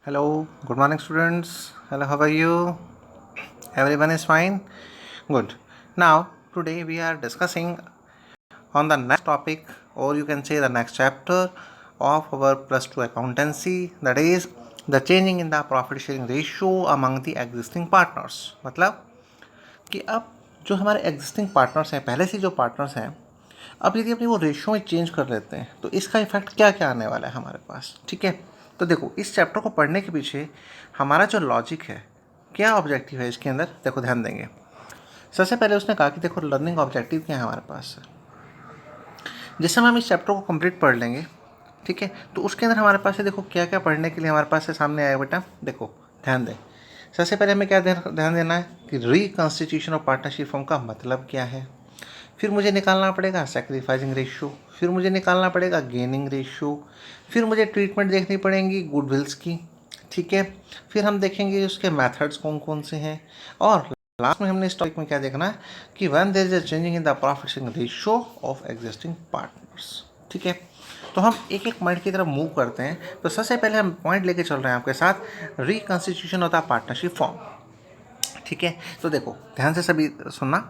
Hello, good morning, students. Hello, how are you? Everyone is fine? Good. Now, today we are discussing on the next topic, or you can say the next chapter of our plus 2 accountancy, that is the changing in the profit sharing ratio among the existing partners. मतलब कि अब जो हमारे existing partners हैं, पहले से जो partners हैं, अब यदि अपनी वो रेशियो में चेंज कर लेते हैं तो इसका इफेक्ट क्या क्या आने वाला है हमारे पास। ठीक है, तो देखो इस चैप्टर को पढ़ने के पीछे हमारा जो लॉजिक है, क्या ऑब्जेक्टिव है इसके अंदर, देखो ध्यान देंगे। सबसे पहले उसने कहा कि देखो लर्निंग ऑब्जेक्टिव क्या है हमारे पास। जिस समय हम इस चैप्टर को कंप्लीट पढ़ लेंगे, ठीक है, तो उसके अंदर हमारे पास है, देखो क्या क्या पढ़ने के लिए हमारे पास से सामने आया बेटा। देखो ध्यान दें, सबसे पहले हमें क्या ध्यान देना है कि रिकॉन्स्टिट्यूशन ऑफ पार्टनरशिप फॉर्म का मतलब क्या है। फिर मुझे निकालना पड़ेगा सैक्रिफाइसिंग रेशियो, फिर मुझे निकालना पड़ेगा गेनिंग रेशियो, फिर मुझे ट्रीटमेंट देखनी पड़ेंगी गुडविल्स की। ठीक है, फिर हम देखेंगे उसके मेथड्स कौन कौन से हैं, और लास्ट में हमने इस टॉपिक में क्या देखना है कि when there is a changing in the profit sharing ratio of existing partners. ठीक है, तो हम एक एक पॉइंट की तरफ मूव करते हैं। तो सबसे पहले हम पॉइंट लेके चल रहे हैं आपके साथ, reconstitution of the partnership form. ठीक है, तो देखो ध्यान से सभी सुनना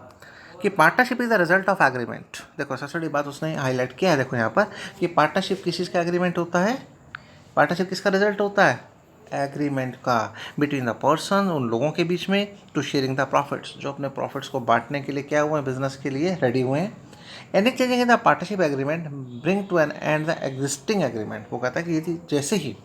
कि partnership is the result of agreement. देखो सबसे बड़ी बात उसने हाईलाइट किया है, देखो यहाँ पर कि पार्टनरशिप किस चीज़ का एग्रीमेंट होता है। पार्टनरशिप किसका रिजल्ट होता है, एग्रीमेंट का, बिटवीन द पर्सन, उन लोगों के बीच में, टू शेयरिंग द प्रॉफिट्स, जो अपने प्रॉफिट्स को बांटने के लिए क्या हुए हैं, बिजनेस के लिए रेडी हुए हैं। Any changing in the partnership agreement bring to an end the existing agreement. वो कहता है कि यदि जैसे ही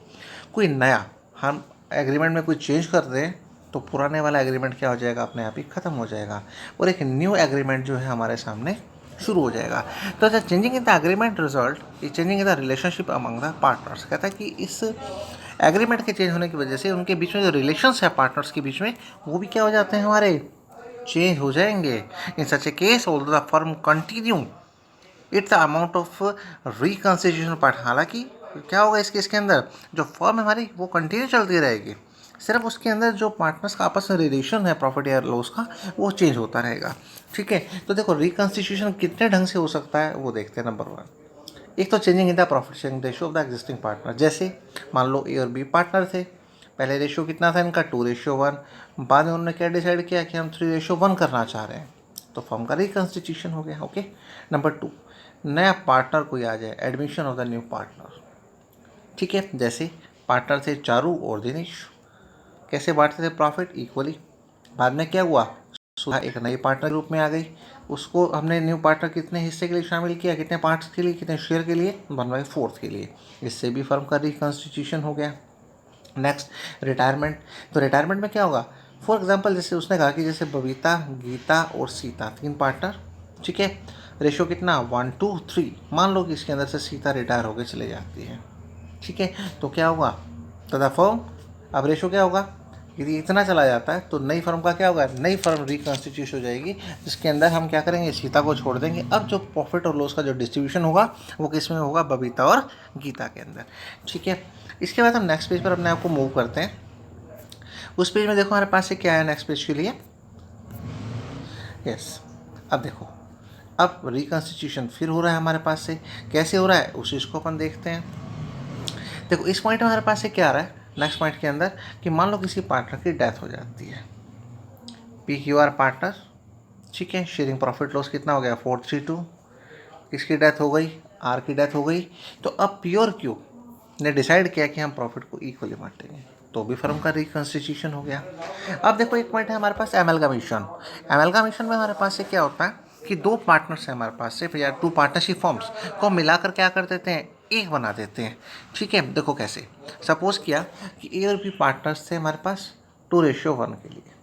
कोई नया हम एग्रीमेंट में कोई चेंज कर दें तो पुराने वाला एग्रीमेंट क्या हो जाएगा, अपने आप ही ख़त्म हो जाएगा और एक न्यू एग्रीमेंट जो है हमारे सामने शुरू हो जाएगा। तो the changing in the agreement result is changing in the relationship among the partners. कहता है कि इस एग्रीमेंट के चेंज होने की वजह से उनके बीच में जो रिलेशंस है पार्टनर्स के बीच में, वो भी क्या हो जाते हैं, हमारे चेंज हो जाएंगे। In such a case although the firm continue its the amount of reconstitution part. हालांकि क्या होगा इस केस के अंदर, जो फर्म है हमारी वो कंटिन्यू चलती रहेगी, सिर्फ उसके अंदर जो पार्टनर्स का आपस में रिलेशन है प्रॉफिट या लॉस का, वो चेंज होता रहेगा। ठीक है, तो देखो रिकॉन्स्टिट्यूशन कितने ढंग से हो सकता है वो देखते हैं। नंबर वन, एक तो changing in the profit sharing ratio of the existing partner. जैसे मान लो ए और बी पार्टनर थे, पहले रेशियो कितना था इनका, 2:1। बाद में उन्होंने क्या डिसाइड किया कि हम 3:1 करना चाह रहे हैं, तो फर्म का रिकॉन्स्टिट्यूशन हो गया। ओके, नंबर टू, नया पार्टनर कोई आ जाए, admission of the new partner. ठीक है, जैसे पार्टनर थे चारू और दिनेश, कैसे बांटते थे प्रॉफिट, इक्वली। बाद में क्या हुआ, सुधा एक नई पार्टनर रूप में आ गई, उसको हमने न्यू पार्टनर कितने हिस्से के लिए शामिल किया, कितने पार्ट्स के लिए, कितने शेयर के लिए, 1/4 के लिए। इससे भी फर्म का रिकॉन्स्टिट्यूशन हो गया। नेक्स्ट रिटायरमेंट, तो रिटायरमेंट में क्या होगा, फॉर एग्जाम्पल जैसे उसने कहा कि जैसे बबीता, गीता और सीता 3 पार्टनर। ठीक है, रेशो कितना, 1:3। मान लो कि इसके अंदर से सीता रिटायर होकर चले जाती है। ठीक है, तो क्या होगा, तथा फर्म, अब रेशो क्या होगा, यदि इतना चला जाता है तो नई फर्म का क्या होगा, नई फर्म रिकॉन्स्टिट्यूट हो जाएगी, जिसके अंदर हम क्या करेंगे, सीता को छोड़ देंगे। अब जो प्रॉफिट और लॉस का जो डिस्ट्रीब्यूशन होगा वो किस में होगा, बबीता और गीता के अंदर। ठीक है, इसके बाद हम नेक्स्ट पेज पर अपने आप को मूव करते हैं। उस पेज में देखो हमारे पास से क्या है नेक्स्ट पेज के लिए। यस, अब देखो, अब रिकॉन्स्टिट्यूशन फिर हो रहा है हमारे पास से, कैसे हो रहा है उस चीज़ को अपन देखते हैं। देखो इस पॉइंट में हमारे पास से क्या आ रहा है नेक्स्ट पॉइंट के अंदर, कि मान लो किसी पार्टनर की डेथ हो जाती है, PQR पार्टनर। ठीक है, शेयरिंग प्रॉफिट लॉस कितना हो गया, 432। किसकी डेथ हो गई, आर की डेथ हो गई। तो अब PureQ ने डिसाइड किया कि हम प्रॉफिट को इक्वली बांटेंगे, तो भी फर्म का रिकॉन्स्टिट्यूशन हो गया। अब देखो एक पॉइंट है हमारे पास, एमलगामेशन। एमलगामेशन में हमारे पास से क्या होता है कि 2 पार्टनर्स हैं हमारे पास से, या 2 पार्टनरशिप फॉर्म्स को मिलाकर क्या कर देते हैं, एक बना देते हैं। ठीक है, देखो कैसे, सपोज किया कि ए और बी पार्टनर्स थे हमारे पास 2:1 के लिए।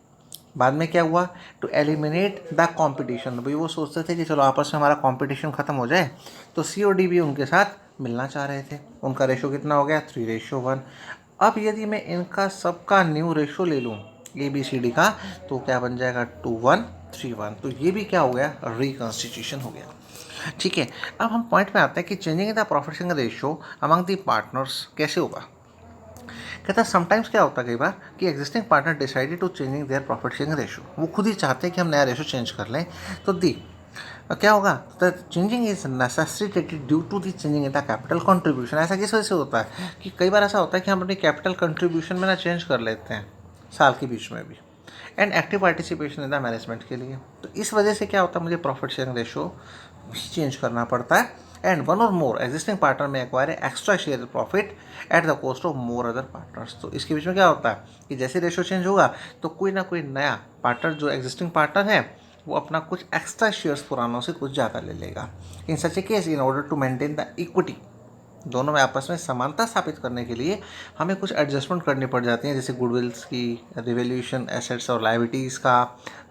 बाद में क्या हुआ, टू एलिमिनेट द कंपटीशन, भाई वो सोचते थे कि चलो आपस में हमारा कंपटीशन खत्म हो जाए, तो सी और डी भी उनके साथ मिलना चाह रहे थे। उनका रेशो कितना हो गया, 3:1। अब यदि मैं इनका सबका न्यू रेशो ले लूँ ABCD का, तो क्या बन जाएगा, 2:1:3:1। तो ये भी क्या हो गया, रिकॉन्स्टिट्यूशन हो गया। ठीक है, अब हम पॉइंट पे आते हैं कि changing in the profit sharing ratio among the partners कैसे होगा। कहता है समटाइम्स क्या होता है कई बार कि existing partner decided to changing their profit sharing ratio, वो खुद ही चाहते हैं कि हम नया रेशो चेंज कर लें। तो दी क्या होगा, the changing is necessitated due to the changing in the capital contribution. ऐसा किस वजह से होता है कि कई बार ऐसा होता है कि हम अपनी कैपिटल कंट्रीब्यूशन में ना चेंज कर लेते हैं साल के बीच में भी, and active participation in the management के लिए। तो इस वजह से क्या होता है, मुझे प्रॉफिट शेयरिंग रेशो भी चेंज करना पड़ता है। And one or more existing partner में acquire extra share profit at the cost of more other partners. तो इसके बीच में क्या होता है कि जैसे रेशो चेंज होगा तो कोई ना कोई नया पार्टनर जो एग्जिस्टिंग पार्टनर है वो अपना कुछ एक्स्ट्रा शेयर्स पुरानों से कुछ ज़्यादा ले लेगा। In such a case, in order to maintain the equity, दोनों में आपस में समानता स्थापित करने के लिए हमें कुछ एडजस्टमेंट करनी पड़ जाती हैं, जैसे गुडविल्स की, रिवैल्यूएशन एसेट्स और लायबिलिटीज़ का,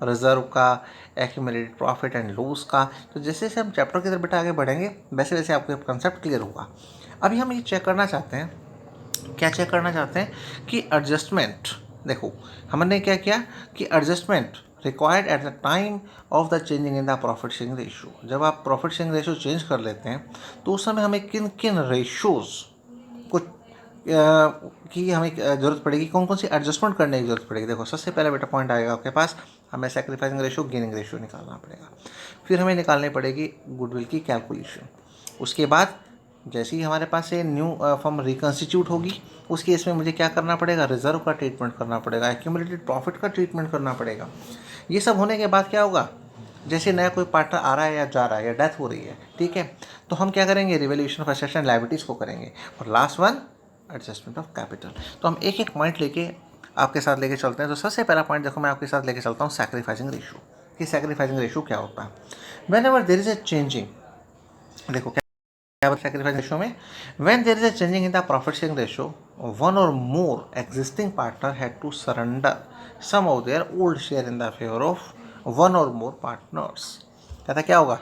रिजर्व का, एक्यूमुलेटेड प्रॉफिट एंड लॉस का। तो जैसे जैसे हम चैप्टर की तरफ बेटा आगे बढ़ेंगे वैसे वैसे आपको कंसेप्ट क्लियर होगा। अभी हम ये चेक करना चाहते हैं, क्या चेक करना चाहते हैं कि एडजस्टमेंट, देखो हमने क्या किया कि adjustment required at the time of the changing in the profit sharing ratio. जब आप प्रॉफिट शेयरिंग रेशियो चेंज कर लेते हैं तो उस समय हमें किन किन रेशियोज को की हमें ज़रूरत पड़ेगी, कौन कौन सी एडजस्टमेंट करने की ज़रूरत पड़ेगी। देखो सबसे पहले बेटा पॉइंट आएगा आपके पास, हमें सैक्रिफाइसिंग रेशियो, गेनिंग रेशियो निकालना पड़ेगा। फिर हमें निकालनी पड़ेगी गुडविल की कैलकुलेशन। उसके बाद जैसे ही हमारे पास ये न्यू फॉर्म रिकन्स्टिट्यूट होगी उस केस में मुझे क्या करना पड़ेगा, रिजर्व का ट्रीटमेंट करना पड़ेगा, एक्यूमुलेटेड प्रॉफिट का ट्रीटमेंट करना पड़ेगा। ये सब होने के बाद क्या होगा, जैसे नया कोई पार्टनर आ रहा है या जा रहा है या डेथ हो रही है, ठीक है, तो हम क्या करेंगे, revaluation of assets and liabilities को करेंगे। और last one, adjustment of capital. तो हम एक एक पॉइंट लेके आपके साथ लेके चलते हैं। तो सबसे पहला पॉइंट देखो मैं आपके साथ लेके चलता हूँ सैक्रिफाइसिंग रेशियो। कि सैक्रिफाइसिंग रेशियो क्या होता है। Whenever there is a changing, देखो क्या सैक्रिफाइस रेशियो में, when there is a changing in the profit sharing ratio, one or more existing partner had to surrender some of their old share in the favour of one or more partners. कहता क्या होगा,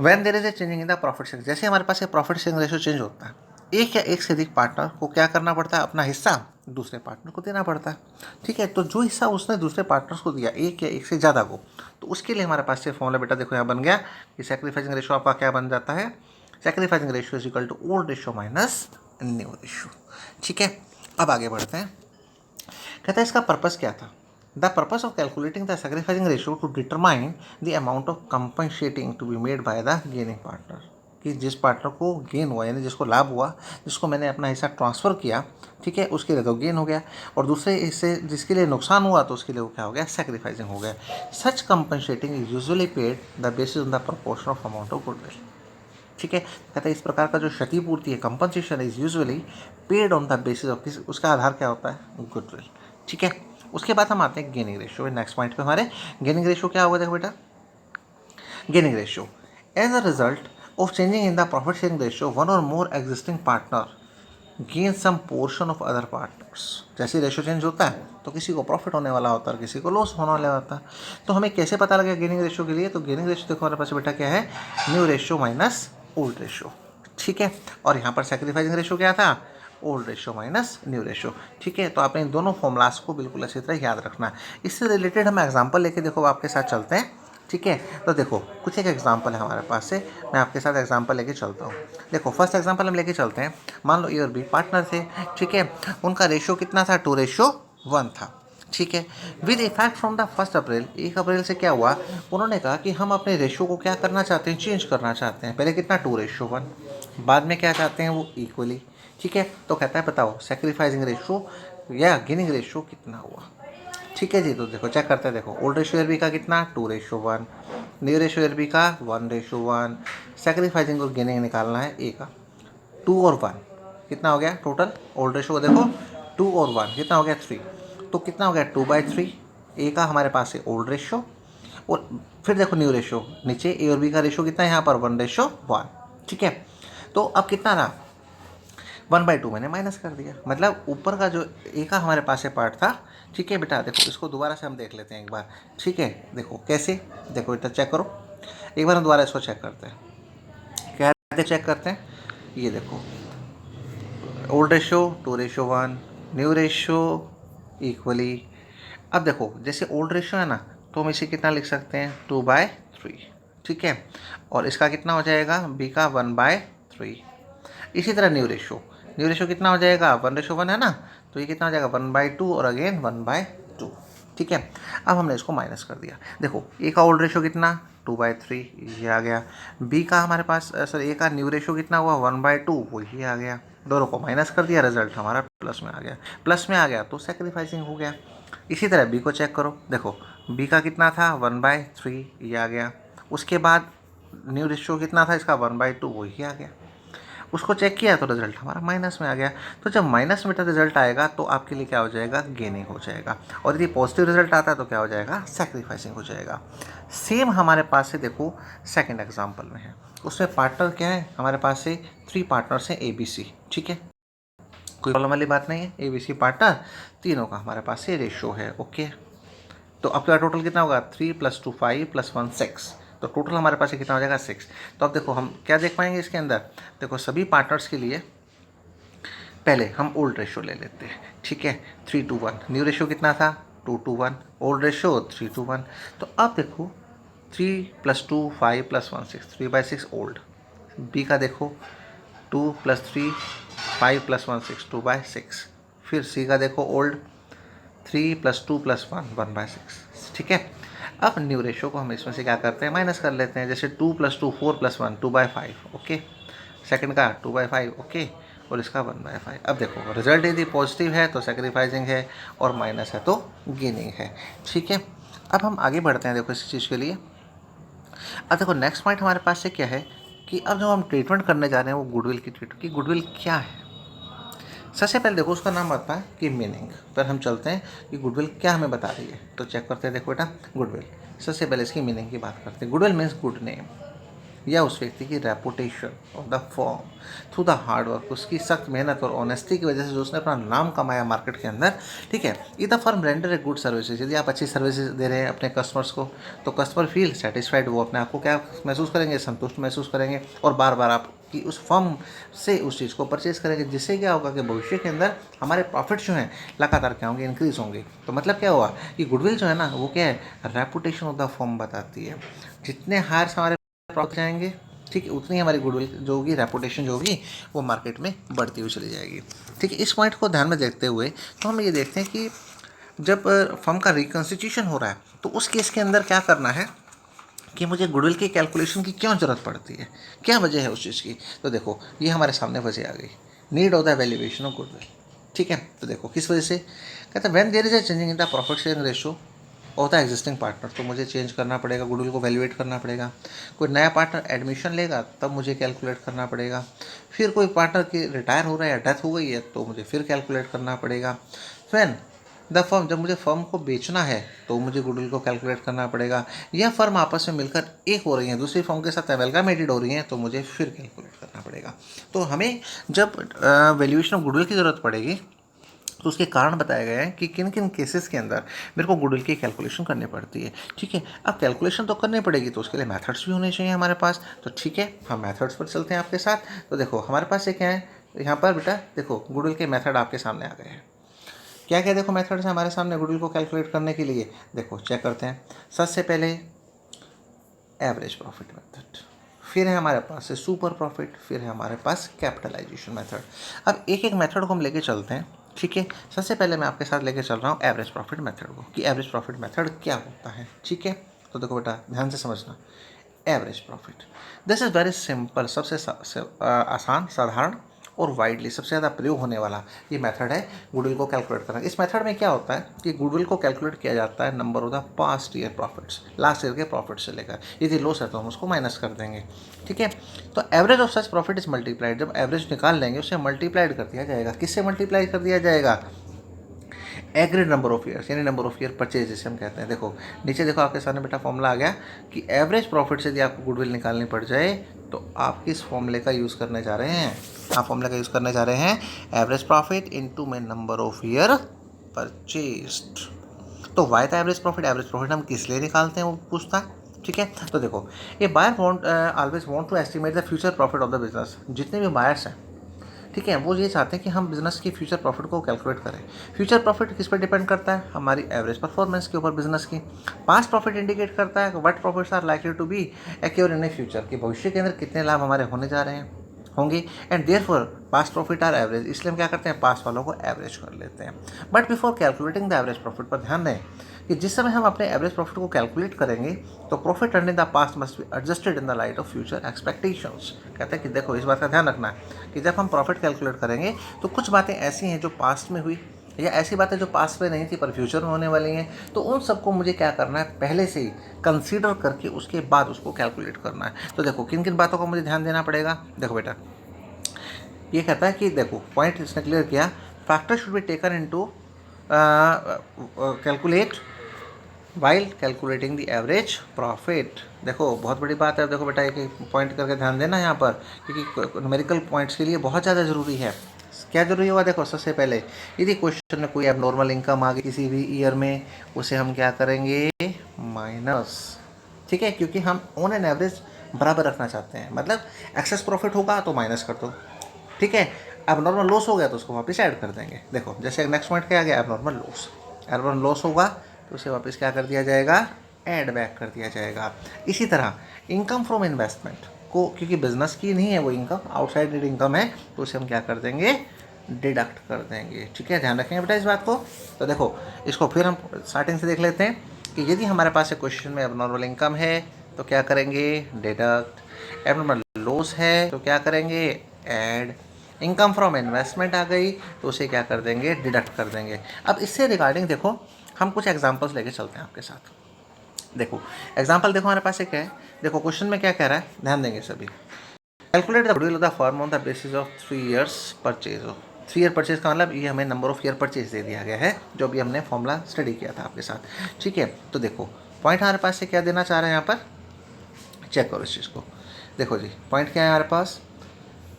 when there is a changing in the profit sharing, जैसे हमारे पास ये profit sharing ratio change होता है, एक या एक से अधिक पार्टनर को क्या करना पड़ता है, अपना हिस्सा दूसरे पार्टनर को देना पड़ता है। ठीक है, तो जो हिस्सा उसने दूसरे पार्टनर्स को दिया, एक या एक से ज़्यादा को, तो उसके लिए हमारे पास ये फॉर्मूला बेटा देखो यहाँ बन गया कि सैक्रिफाइसिंग रेशियो आपका क्या बन जाता है, sacrificing ratio is equal to old ratio minus new ratio. ठीक है, अब आगे बढ़ते हैं। कहता है इसका पर्पस क्या था, the purpose of calculating the sacrificing ratio to determine the amount of compensating to be made by the gaining partner. कि जिस पार्टनर को गेन हुआ यानी जिसको लाभ हुआ, जिसको मैंने अपना हिस्सा ट्रांसफ़र किया, ठीक है, उसके लिए तो गेन हो गया, और दूसरे हिस्से जिसके लिए नुकसान हुआ तो उसके लिए वो क्या हो गया, सैक्रिफाइसिंग हो गया। Such compensating is usually paid the basis on the proportion of amount of goodwill. ठीक है, कहते हैं इस प्रकार का जो क्षतिपूर्ति है, compensation is usually paid on the basis of, किस उसका आधार क्या होता है, गुडविल। ठीक है, उसके बाद हम आते हैं गेनिंग रेशियो। नेक्स्ट पॉइंट पे हमारे गेनिंग रेशियो क्या होगा, देखो बेटा, gaining ratio as a result of changing in the profit sharing ratio, one or more existing partner gain some portion of other partners. जैसे रेशियो चेंज होता है तो किसी को प्रॉफिट होने वाला होता है और किसी को लॉस होने वाला होता है। तो हमें कैसे पता लगे गेनिंग रेशियो के लिए, तो गेनिंग रेशियो देखो हमारे पास बेटा क्या है, new ratio minus old ratio. ठीक है, और यहाँ पर सैक्रिफाइसिंग रेशियो क्या था, old ratio minus new ratio. ठीक है, तो आपने इन दोनों फॉर्मूलास को बिल्कुल अच्छी तरह याद रखना है। इससे रिलेटेड हम एग्जाम्पल लेके देखो आपके साथ चलते हैं। ठीक है, तो देखो कुछ एक एग्जाम्पल है हमारे पास से, मैं आपके साथ एग्जाम्पल लेके चलता हूँ। देखो फर्स्ट एग्जाम्पल हम लेके चलते हैं। मान लो ए और बी पार्टनर थे, ठीक है, उनका रेशियो कितना था, 2:1 था। ठीक है, विद इफेक्ट फ्रॉम द 1 अप्रैल, 1 अप्रैल से क्या हुआ, उन्होंने कहा कि हम अपने रेशियो को क्या करना चाहते हैं, चेंज करना चाहते हैं। पहले कितना, 2:1, बाद में क्या चाहते हैं वो, इक्वली। ठीक है, तो कहता है बताओ सैक्रिफाइसिंग रेशियो या गेनिंग रेशियो कितना हुआ। ठीक है जी, तो देखो चेक करते हैं। देखो ओल्ड रेशियो एरबी का कितना, 2:1, न्यू रेशियो एरबी का 1:1, सैक्रिफाइसिंग और गेनिंग निकालना है ए का, 2 और 1 कितना हो गया टोटल, ओल्ड रेशियो को देखो 2 और 1 कितना हो गया, 3। तो कितना हो गया, 2/3 ए का हमारे पास है ओल्ड रेशियो, और फिर देखो न्यू रेशियो नीचे ए और बी का रेशियो कितना है यहाँ पर, 1:1। ठीक है, तो अब कितना रहा, 1/2 मैंने माइनस कर दिया, मतलब ऊपर का जो ए का हमारे पास है पार्ट था। ठीक है बेटा, देखो इसको दोबारा से हम देख लेते हैं एक बार। ठीक है, देखो कैसे, देखो बेटा चेक करो एक बार, हम दोबारा इसको चेक करते हैं। क्या चेक करते हैं, ये देखो old ratio 2:1, new ratio equally. अब देखो जैसे ओल्ड रेशियो है ना, तो हम इसे कितना लिख सकते हैं, 2/3। ठीक है, और इसका कितना हो जाएगा, बी का 1/3। इसी तरह न्यू रेशियो कितना हो जाएगा, 1:1 है ना, तो ये कितना हो जाएगा, 1/2 और अगेन 1/2। ठीक है, अब हमने इसको माइनस कर दिया। देखो ए का ओल्ड रेशियो कितना, 2/3 ये आ गया। बी का हमारे पास सर ए का न्यू रेशो कितना हुआ 1/2 वही आ गया। दोनों को माइनस कर दिया, रिजल्ट हमारा प्लस में आ गया। प्लस में आ गया तो सेक्रीफाइसिंग हो गया। इसी तरह बी को चेक करो, देखो बी का कितना था 1/3 ये आ गया। उसके बाद न्यू रेशो कितना था इसका 1/2 वही आ गया। उसको चेक किया तो रिजल्ट हमारा माइनस में आ गया। तो जब माइनस में रिजल्ट आएगा तो आपके लिए क्या हो जाएगा, गेनिंग हो जाएगा। और यदि पॉजिटिव रिजल्ट आता है तो क्या हो जाएगा, सेक्रीफाइसिंग हो जाएगा। सेम हमारे पास से देखो सेकंड एग्जांपल में है, उसमें पार्टनर क्या है हमारे पास से 3 पार्टनर्स हैं ABC, ठीक है, कोई प्रॉब्लम वाली बात नहीं है। ABC पार्टनर तीनों का हमारे पास से रेशो है, ओके। तो आपका टोटल कितना होगा 3 + 2 5 + 1 6, तो टोटल हमारे पास कितना हो जाएगा 6। तो अब देखो हम क्या देख पाएंगे इसके अंदर, देखो सभी पार्टनर्स के लिए पहले हम ओल्ड रेशो ले लेते हैं, ठीक है, 3:1। न्यू रेशो कितना था 2:1, ओल्ड रेशो 3:1। तो अब देखो 3 + 2 5 + 1 6, 3/6 ओल्ड। बी का देखो 2 + 3 5 + 1 6, 2/6। फिर सी का देखो ओल्ड 3 + 2 + 1 1/6, ठीक है। अब न्यू रेशो को हम इसमें से क्या करते हैं, माइनस कर लेते हैं। जैसे 2 + 2 4 + 1 2/5, ओके। सेकंड का 2/5, ओके, और इसका 1/5। अब देखो रिजल्ट यदि पॉजिटिव है तो सेक्रीफाइसिंग है, और माइनस है तो गेनिंग है, ठीक है। अब हम आगे बढ़ते हैं, देखो इस चीज़ के लिए। अब देखो नेक्स्ट पॉइंट हमारे पास से क्या है कि अब जो हम ट्रीटमेंट करने जा रहे हैं वो गुडविल की ट्रीटमेंट की। गुडविल क्या है, सबसे पहले देखो उसका नाम आता है कि मीनिंग, पर हम चलते हैं कि गुडविल क्या हमें बता रही है। तो चेक करते हैं, देखो बेटा गुडविल, सबसे पहले इसकी मीनिंग की बात करते हैं। गुडविल मीन्स गुड नेम, या उस व्यक्ति की reputation of the form through the hard work, उसकी सख्त मेहनत और ऑनेस्टी की वजह से जो उसने अपना नाम कमाया मार्केट के अंदर, ठीक है। ये the firm render a good services, यदि आप अच्छी सर्विसेज दे रहे हैं अपने कस्टमर्स को तो कस्टमर फील सेटिस्फाइड, वो अपने आप को क्या महसूस करेंगे, संतुष्ट महसूस करेंगे, और बार बार आप कि उस फर्म से उस चीज़ को परचेज करेंगे, जिससे क्या होगा कि भविष्य के अंदर हमारे प्रॉफिट जो हैं लगातार क्या होंगे, इंक्रीज होंगे। तो मतलब क्या हुआ कि गुडविल जो है ना वो क्या है, रेपुटेशन ऑफ द फर्म बताती है। जितने हायर्स हमारे प्रॉफिट जाएंगे, ठीक है, उतनी हमारी गुडविल जो होगी, रेपुटेशन जो होगी वो मार्केट में बढ़ती हुई चली जाएगी, ठीक है। इस पॉइंट को ध्यान में देखते हुए तो हम ये देखते हैं कि जब फर्म का रिकॉन्स्टिट्यूशन हो रहा है तो उस केस के अंदर क्या करना है कि मुझे गुडविल की कैलकुलेशन की क्यों ज़रूरत पड़ती है, क्या वजह है उस चीज़ की। तो देखो ये हमारे सामने वजह आ गई, need of the valuation of goodwill, ठीक है। तो देखो किस वजह से, कहते हैं when there is a changing in the profit sharing ratio of the existing partner, तो मुझे चेंज करना पड़ेगा, गुडविल को वैल्यूएट करना पड़ेगा। कोई नया पार्टनर एडमिशन लेगा तब मुझे कैलकुलेट करना पड़ेगा। फिर कोई पार्टनर की रिटायर हो रहा है या डेथ हो गई है तो मुझे फिर कैलकुलेट करना पड़ेगा। फैन द फर्म, जब मुझे फर्म को बेचना है तो मुझे गुडविल को कैलकुलेट करना पड़ेगा। या फर्म आपस में मिलकर एक हो रही है, दूसरी फर्म के साथ एमेलगामेटेड हो रही हैं तो मुझे फिर कैलकुलेट करना पड़ेगा। तो हमें जब वैल्यूएशन ऑफ गुडविल की ज़रूरत पड़ेगी तो उसके कारण बताए गए हैं कि किन किन केसेस के अंदर मेरे को गुडविल की कैलकुलेशन करनी पड़ती है, ठीक है। अब कैलकुलेशन तो करनी पड़ेगी तो उसके लिए मेथड्स भी होने चाहिए हमारे पास। तो ठीक है, हम मेथड्स पर चलते हैं आपके साथ। तो देखो हमारे पास ये क्या है, यहाँ पर बेटा देखो गुडविल के मेथड आपके सामने आ गए हैं। क्या क्या देखो मेथड्स हैं हमारे सामने गुडविल को कैलकुलेट करने के लिए, देखो चेक करते हैं। सबसे पहले एवरेज प्रॉफिट मेथड, फिर है हमारे पास से सुपर प्रॉफिट, फिर है हमारे पास कैपिटलाइजेशन मेथड। अब एक एक मेथड को हम लेके चलते हैं, ठीक है। सबसे पहले मैं आपके साथ लेके चल रहा हूँ एवरेज प्रॉफिट मेथड को, कि एवरेज प्रॉफिट मेथड क्या होता है, ठीक है। तो देखो बेटा ध्यान से समझना, average profit this is very simple, सबसे आसान, साधारण और वाइडली सबसे ज़्यादा प्रयोग होने वाला ये मेथड है गुडविल को कैलकुलेट करना। इस मेथड में क्या होता है कि गुडविल को कैलकुलेट किया जाता है number of the past year profits, last year के प्रॉफिट से लेकर, यदि लॉस है तो हम उसको माइनस कर देंगे, ठीक है। तो average of such profit is multiplied, जब एवरेज निकाल लेंगे उसे मल्टीप्लाइड कर दिया जाएगा। किससे मल्टीप्लाई कर दिया जाएगा, एग्रीड नंबर ऑफ ईयर्स, यानी नंबर ऑफ ईयर परचेज जिसे हम कहते हैं। देखो नीचे देखो आपके सामने बेटा फॉर्मूला आ गया कि एवरेज प्रॉफिट से यदि आपको गुडविल निकालनी पड़ जाए तो आप किस फॉर्मूले का यूज़ करने जा रहे हैं, आप फॉर्मूले का यूज़ करने जा रहे हैं एवरेज प्रॉफिट इनटू में नंबर ऑफ ईयर परचेज्ड। तो वाई था एवरेज प्रॉफिट हम किस लिए निकालते हैं वो पूछता है, ठीक है। तो देखो ये buyer want always want to estimate the future profit of the business, जितने भी बायर्स हैं, ठीक है, वो ये चाहते हैं कि हम बिजनेस की फ्यूचर प्रॉफिट को कैलकुलेट करें। फ्यूचर प्रॉफिट किस पर डिपेंड करता है, हमारी एवरेज परफॉर्मेंस के ऊपर बिजनेस की। पास्ट प्रॉफिट इंडिकेट करता है what profits are likely to be accrue in a future, कि भविष्य के अंदर कितने लाभ हमारे होने जा रहे हैं, होंगे। And therefore past profit are average, इसलिए हम क्या करते हैं पास्ट वालों को एवरेज कर लेते हैं। But before calculating the average profit, पर ध्यान दें कि जिस समय हम अपने एवरेज प्रॉफिट को कैलकुलेट करेंगे तो profit earn in the past must be adjusted in the light of future expectations. कहते हैं कि देखो इस बात का ध्यान रखना है कि जब हम प्रॉफिट कैलकुलेट करेंगे तो कुछ बातें ऐसी हैं जो पास्ट में हुई या ऐसी बातें जो पास्ट में नहीं थी पर फ्यूचर में होने वाली हैं, तो उन सबको मुझे क्या करना है पहले से ही कंसीडर करके उसके बाद उसको कैलकुलेट करना है। तो देखो किन किन बातों का मुझे ध्यान देना पड़ेगा। देखो बेटा ये कहता है कि देखो पॉइंट इसने क्लियर किया, factor should be taken into calculate while calculating the average profit. देखो बहुत बड़ी बात है। देखो बेटा एक पॉइंट करके ध्यान देना यहाँ पर, क्योंकि न्यूमेरिकल पॉइंट्स के लिए बहुत ज़्यादा ज़रूरी है। क्या जरूरी हुआ, देखो सबसे पहले यदि क्वेश्चन में कोई एबनॉर्मल इनकम आ गई किसी भी ईयर में, उसे हम क्या करेंगे माइनस, ठीक है, क्योंकि हम ऑन एन एवरेज बराबर रखना चाहते हैं। मतलब एक्सेस प्रॉफिट होगा तो माइनस कर दो, ठीक है, एबनॉर्मल लॉस हो गया तो उसको वापस ऐड कर देंगे। देखो जैसे नेक्स्ट पॉइंट क्या आ गया, एबनॉर्मल लॉस, एबनॉर्मल लॉस होगा तो उसे वापस क्या कर दिया जाएगा, ऐड बैक कर दिया जाएगा। इसी तरह इनकम फ्रॉम इन्वेस्टमेंट को, क्योंकि बिजनेस की नहीं है वो इनकम, आउटसाइड इनकम है, तो उसे हम क्या कर देंगे डिडक्ट कर देंगे। ठीक है, ध्यान रखेंगे बेटा इस बात को। तो देखो इसको फिर हम स्टार्टिंग से देख लेते हैं कि यदि हमारे पास क्वेश्चन में एबनॉर्मल इनकम है तो क्या करेंगे डिडक्ट, एबनॉर्मल लॉस है तो क्या करेंगे ऐड, इनकम फ्रॉम इन्वेस्टमेंट आ गई तो उसे क्या कर देंगे डिडक्ट कर देंगे। अब इससे रिगार्डिंग देखो हम कुछ एग्जांपल्स लेके चलते हैं आपके साथ। देखो एग्जांपल देखो हमारे पास एक है, देखो क्वेश्चन में क्या कह रहा है, ध्यान देंगे सभी। Calculate the goodwill of the firm on the basis of 3 years purchase. 3 year purchase का मतलब ये हमें नंबर ऑफ ईयर परचेज दे दिया गया है, जो भी हमने फॉर्मूला स्टडी किया था आपके साथ। ठीक है, तो देखो पॉइंट हमारे पास से क्या देना चाह रहे हैं यहाँ पर, चेक करो इस चीज़ को। देखो जी पॉइंट क्या है हमारे पास,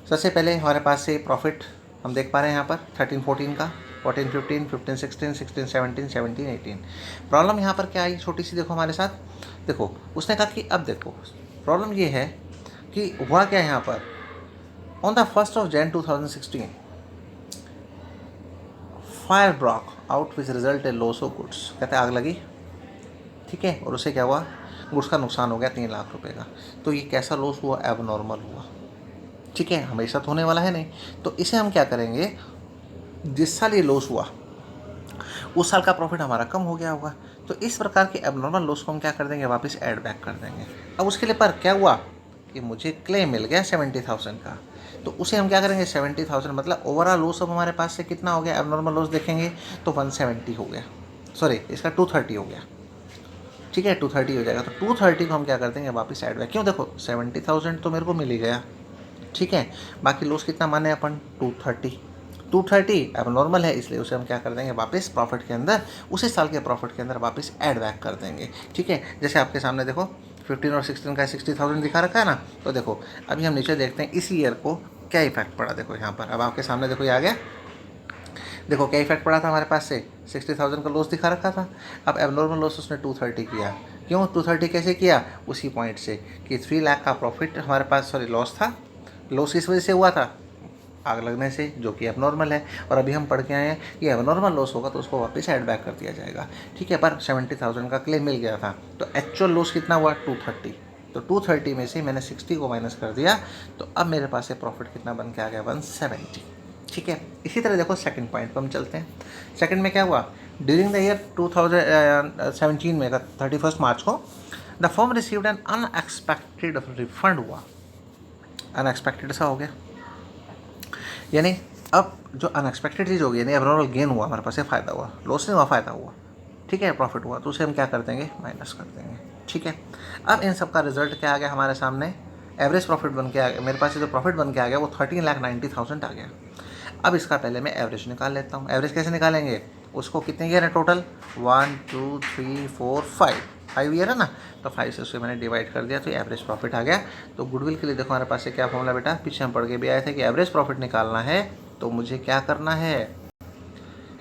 सबसे पहले हमारे पास से प्रॉफिट हम देख पा रहे हैं यहाँ पर 13-14 का, 14-15, 15-16, 16-17, 17-18। प्रॉब्लम यहाँ पर क्या आई छोटी सी, देखो हमारे साथ, देखो उसने कहा कि अब देखो प्रॉब्लम ये है कि हुआ क्या है यहाँ पर, on the 1st of Jan 2016 fire Brock out which result A loss of goods. कहते हैं आग लगी, ठीक है, और उसे क्या हुआ, गुड्स का नुकसान हो गया 3 लाख रुपए का। तो ये कैसा लॉस हुआ, एबनॉर्मल हुआ, ठीक है, हमेशा तो होने वाला है नहीं। तो इसे हम क्या करेंगे, जिस साल ये लॉस हुआ उस साल का प्रॉफिट हमारा कम हो गया होगा, तो इस प्रकार के एबनॉर्मल लॉस को हम क्या कर देंगे वापस ऐड बैक कर देंगे। अब उसके लिए पर क्या हुआ कि मुझे क्लेम मिल गया 70,000 का, तो उसे हम क्या करेंगे 70,000 मतलब ओवरऑल लॉस अब हमारे पास से कितना हो गया, एबनॉर्मल लॉस देखेंगे तो 170 हो गया, सॉरी इसका 230 हो गया, ठीक है 230 हो जाएगा। तो 230 को हम क्या कर देंगे वापस ऐड बैक, क्यों, देखो 70,000 तो मेरे को मिल ही गया, ठीक है, बाकी लॉस कितना माने अपन 230 अब नॉर्मल है, इसलिए उसे हम क्या कर देंगे वापस प्रॉफिट के अंदर, उसी साल के प्रॉफिट के अंदर वापस ऐड बैक कर देंगे। ठीक है, जैसे आपके सामने देखो 15 और 16 का 60,000 दिखा रखा है ना। तो देखो अभी हम नीचे देखते हैं इस ईयर को क्या इफेक्ट पड़ा। देखो यहाँ पर अब आपके सामने देखो ये आ गया, देखो क्या इफेक्ट पड़ा था हमारे पास से 60,000 का लॉस दिखा रखा था। अब एबनॉर्मल लॉस उसने 230 किया, क्यों 230 कैसे किया, उसी पॉइंट से कि 3 लाख का प्रॉफिट हमारे पास, सॉरी लॉस था, लॉस इस वजह से हुआ था आग लगने से, जो कि एबनॉर्मल है। और अभी हम पढ़ के आए हैं कि एबनॉर्मल लॉस होगा तो उसको वापस ऐड बैक कर दिया जाएगा। ठीक है, पर 70,000 का क्लेम मिल गया था, तो एक्चुअल लॉस कितना हुआ 230, तो 230 में से मैंने 60 को माइनस कर दिया, तो अब मेरे पास से प्रॉफिट कितना बन के आ गया 170। ठीक है, इसी तरह देखो सेकंड पॉइंट पर हम चलते हैं। सेकंड में क्या हुआ, ड्यूरिंग द ईयर 2017 में 31 मार्च को the firm received an unexpected refund हुआ। अनएक्सपेक्टेड सा हो गया, यानी अब जो अनएक्सपेक्टेड चीज़ होगी, यानी एबनॉर्मल गेन हुआ हमारे पास, से फ़ायदा हुआ, लॉस नहीं हुआ, फ़ायदा हुआ, ठीक है, प्रॉफिट हुआ, तो उसे हम क्या कर देंगे माइनस कर देंगे। ठीक है, अब इन सब का रिजल्ट क्या आ गया हमारे सामने, एवरेज प्रॉफिट बन के आ गया मेरे पास, जो प्रॉफिट बन के आ गया वो 13,90,000 आ गया। अब इसका पहले मैं एवरेज निकाल लेता हूँ। एवरेज कैसे निकालेंगे, उसको कितने ईयर है टोटल, 1 2 3 4 5 ईयर है ना, तो 5 से उसे मैंने डिवाइड कर दिया, तो एवरेज प्रॉफिट आ गया। तो गुडविल के लिए देखो हमारे पास से क्या फॉर्मूला बेटा, पीछे हम पढ़ के भी आए थे कि एवरेज प्रॉफिट निकालना है तो मुझे क्या करना है,